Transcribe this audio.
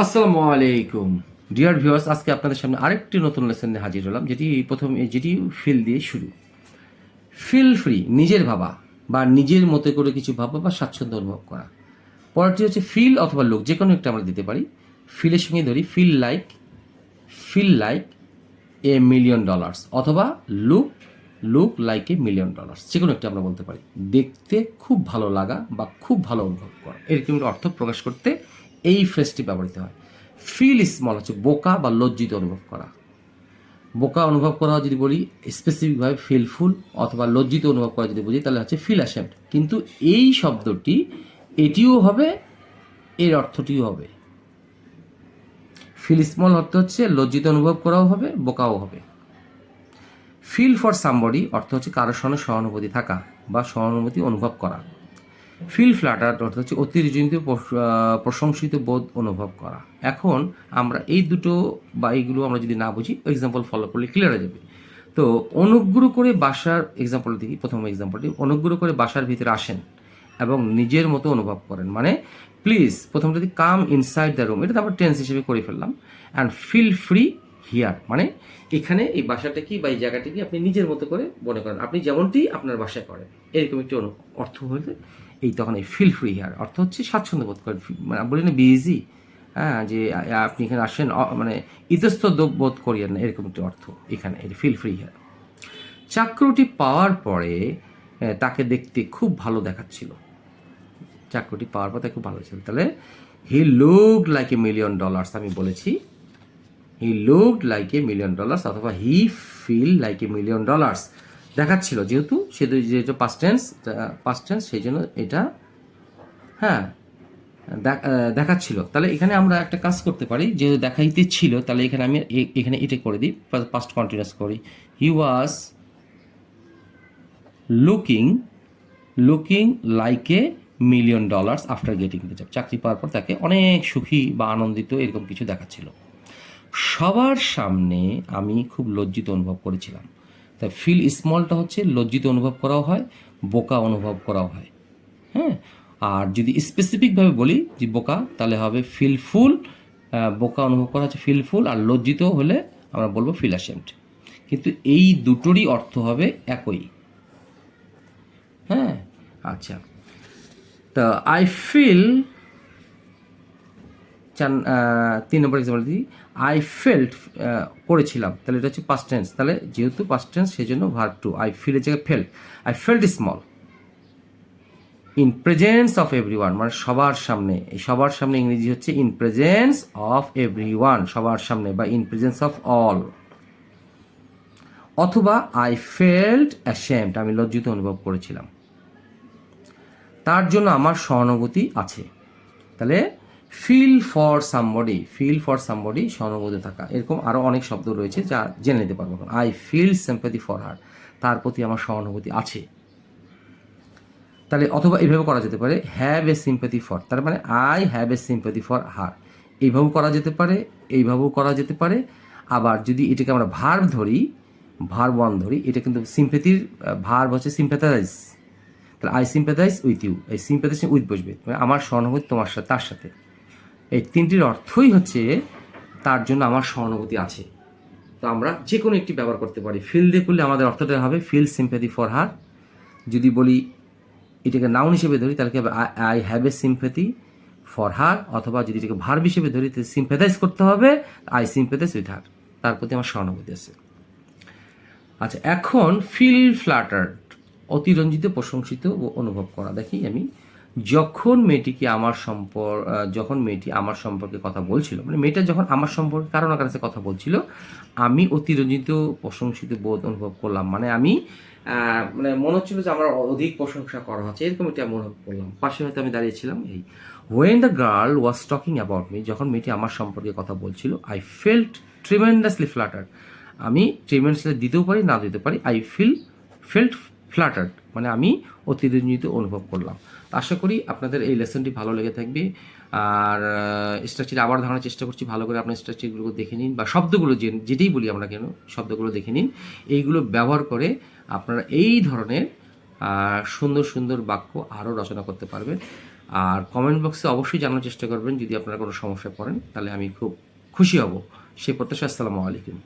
আসসালামু আলাইকুম dear viewers, আজকে আপনাদের সামনে আরেকটি নতুন লেসন নিয়ে হাজির হলাম, যেটি ফিল দিয়ে শুরু। ফিল ফ্রি, নিজের ভাবা বা নিজের মতো করে কিছু ভাবা বা স্বাচ্ছন্দ্য অনুভব করা। পরেরটি হচ্ছে ফিল অথবা লুক, যে কোনো একটা আমরা দিতে পারি। ফিলের সঙ্গে ধরি ফিল লাইক $1,000,000 অথবা লুক লুক লাইক $1,000,000, যে কোনো একটা আমরা বলতে পারি। দেখতে খুব ভালো লাগা বা খুব ভালো অনুভব করা, এরকম একটা অর্থ প্রকাশ করতে এই ফ্রেজটি ব্যবহৃত হয়। ফিল স্মল হচ্ছে বোকা বা লজ্জিত অনুভব করা। বোকা অনুভব করা যদি বলি স্পেসিফিকভাবে ফিলফুল, অথবা লজ্জিত অনুভব করা যদি বুঝি তাহলে হচ্ছে ফিল অ্যাশেমড। কিন্তু এই শব্দটি এটিও হবে, এর অর্থটিও হবে। ফিল স্মল অর্থ হচ্ছে লজ্জিত অনুভব করাও হবে, বোকাও হবে। ফিল ফর সামবডি অর্থ হচ্ছে কারোর সঙ্গে সহানুভূতি থাকা বা সহানুভূতি অনুভব করা। ফিল ফ্ল্যাটার্ড অর্থ হচ্ছে অতিরঞ্জিত প্রশংসিত বোধ অনুভব করা। এখন আমরা এই দুটো বা এইগুলো আমরা যদি না বুঝি, এক্সাম্পল ফলো করলে ক্লিয়ার হয়ে যাবে। তো অনুগ্রহ করে বাসার এক্সাম্পল দেখি। প্রথম এক্সাম্পলটি, অনুগ্রহ করে বাসার ভিতরে আসেন এবং নিজের মতো অনুভব করেন। মানে প্লিজ, প্রথম যদি কাম ইনসাইড দ্য রুম, এটা তো আমরা টেন্স হিসেবে করে ফেললাম। অ্যান্ড ফিল ফ্রি হিয়ার, মানে এখানে এই বাসাটা কি বা এই জায়গাটা কি আপনি নিজের মতো করে মনে করেন, আপনি যেমনটি আপনার বাসায় করেন, এরকম একটি অর্থ হলে এই তখন এই ফিল ফ্রি হিয়ার অর্থ হচ্ছে স্বাচ্ছন্দ্য বোধ করেন। মানে বলি না বিজি, হ্যাঁ, যে আপনি এখানে আসেন মানে ইতস্তত বোধ করিয়েন না, এরকম একটি অর্থ এখানে এই ফিল ফ্রি হিয়ার। চাকরিটি পাওয়ার পরে তাকে দেখতে খুব ভালো দেখাচ্ছিল। চাকরিটি পাওয়ার পর তাকে খুব ভালো ছিল, তাহলে হি লুকড লাইক $1,000,000। আমি বলেছি হি লুকড লাইক $1,000,000 অথবা হি ফিল লাইক $1,000,000 দেখাচ্ছিল, যেহেতু পাস্ট টেন্স সেই জন্য এটা, হ্যাঁ, দেখাচ্ছিল। তাহলে এখানে আমরা একটা কাজ করতে পারি, যেহেতু দেখাইতে ছিল, তাহলে এখানে আমি এখানে এটা করে দিই, পাস্ট কন্টিনিউয়াস করি। He was looking looking like $1,000,000 after getting the job. চাকরি পাওয়ার পর তাকে অনেক সুখী বা আনন্দিত এরকম কিছু দেখাচ্ছিল। সবার সামনে আমি খুব লজ্জিত অনুভব করেছিলাম। তাই ফিল স্মলটা হচ্ছে লজ্জিত অনুভব করাও হয়, বোকা অনুভব করাও হয়। হ্যাঁ, আর যদি স্পেসিফিকভাবে বলি যে বোকা, তাহলে হবে ফিলফুল। বোকা অনুভব করা হচ্ছে ফিলফুল, আর লজ্জিত হলে আমরা বলবো ফিল অ্যাশেমড। কিন্তু এই দুটোরই অর্থ হবে একই। হ্যাঁ, আচ্ছা। তো আই ফিল, 3 নম্বর এক্সাম্পল দিই। আই ফেল্ট, করেছিলাম, তাহলে এটা হচ্ছে পাস্ট টেন্স। তাহলে যেহেতু পাস্ট টেন্স সেই জন্য ভার্ব টু। আই ফিলের জায়গায় felt. I felt small in presence of everyone, মানে সবার সামনে। এই সবার সামনে ইংরেজি হচ্ছে ইন প্রেজেন্স অফ এভরিওয়ান, সবার সামনে, বা ইন প্রেজেন্স অফ অল। অথবা আই ফেল্ট অ্যাশেমড, আমি লজ্জিত অনুভব করেছিলাম, তার জন্য আমার সহানুভূতি আছে। তাহলে ফিল ফর সামবডি সহানুভূতি থাকা। এরকম আরও অনেক শব্দ রয়েছে যা জেনে নিতে পারবো। I feel sympathy for her, তার প্রতি আমার সহানুভূতি আছে। তাহলে অথবা এইভাবে করা যেতে পারে, হ্যাভ এ সিম্প্যাথি ফর, তার মানে I have a sympathy for হার। এইভাবেও করা যেতে পারে, এইভাবেও করা যেতে পারে। আবার যদি এটাকে আমরা ভার্ব ওয়ান ধরি, এটা কিন্তু সিম্প্যাথির ভার্ব হচ্ছে সিম্প্যাথাইজ। তাহলে আই সিম্প্যাথাইজ উইথ ইউ, এই সিম্প্যাথাইজ উইথ বসবে, মানে আমার সহানুভূতি তোমার সাথে, তার সাথে। এই তিনটির অর্থই হচ্ছে তার জন্য আমার সহানুভূতি আছে। তো আমরা যে কোনো একটি ব্যবহার করতে পারি। ফিল দিয়ে করলে আমাদের অর্থটা হবে ফিল সিম্প্যাথি ফর হার। যদি বলি এটাকে নাউন হিসেবে ধরি, তাহলে কি হবে I have a sympathy for হার। অথবা যদি এটাকে ভার্ব হিসেবে ধরি, তাহলে সিম্প্যাথাইজ করতে হবে, আই সিম্প্যাথাইজ উইথ হার, তার প্রতি আমার সহানুভূতি আছে। আচ্ছা, এখন ফিল ফ্ল্যাটার্ড, অতিরঞ্জিত প্রশংসিত ও অনুভব করা। দেখি আমি, যখন মেয়েটি আমার সম্পর্কে কথা বলছিল, মানে মেয়েটা যখন আমার সম্পর্কে কারো না কারো সাথে কথা বলছিল, আমি অতিরঞ্জিত প্রশংসিত বোধ অনুভব করলাম। মানে আমি মানে মনে হচ্ছিল যে আমার অধিক প্রশংসা করা হচ্ছে, এরকম একটা অনুভব করলাম। পাশে হয়তো আমি দাঁড়িয়েছিলাম। এই when the girl was talking about me, যখন মেয়েটি আমার সম্পর্কে কথা বলছিল, আই ফেল্ট ট্রিমেন্ডাসলি ফ্ল্যাটার্ড। আমি ট্রিমেন্ডাসলি দিতেও পারি, না দিতে পারি। আই ফেল্ট ফ্ল্যাটার্ড, মানে আমি অতিরঞ্জিত অনুভব করলাম। আশা করি আপনাদের এই লেসনটি ভালো লেগে থাকবে। আর স্ট্রাকচার আবার ধারণার চেষ্টা করছি, ভালো করে আপনার স্ট্রাকচারগুলো দেখে নিন, বা শব্দগুলো যেটাই বলি আমরা কেন, শব্দগুলো দেখে নিন। এইগুলো ব্যবহার করে আপনারা এই ধরনের সুন্দর সুন্দর বাক্য আরও রচনা করতে পারবেন। আর কমেন্ট বক্সে অবশ্যই জানার চেষ্টা করবেন যদি আপনারা কোনো সমস্যায় পড়েন, তাহলে আমি খুব খুশি হব। সেই প্রত্যাশা। আসসালামু আলাইকুম।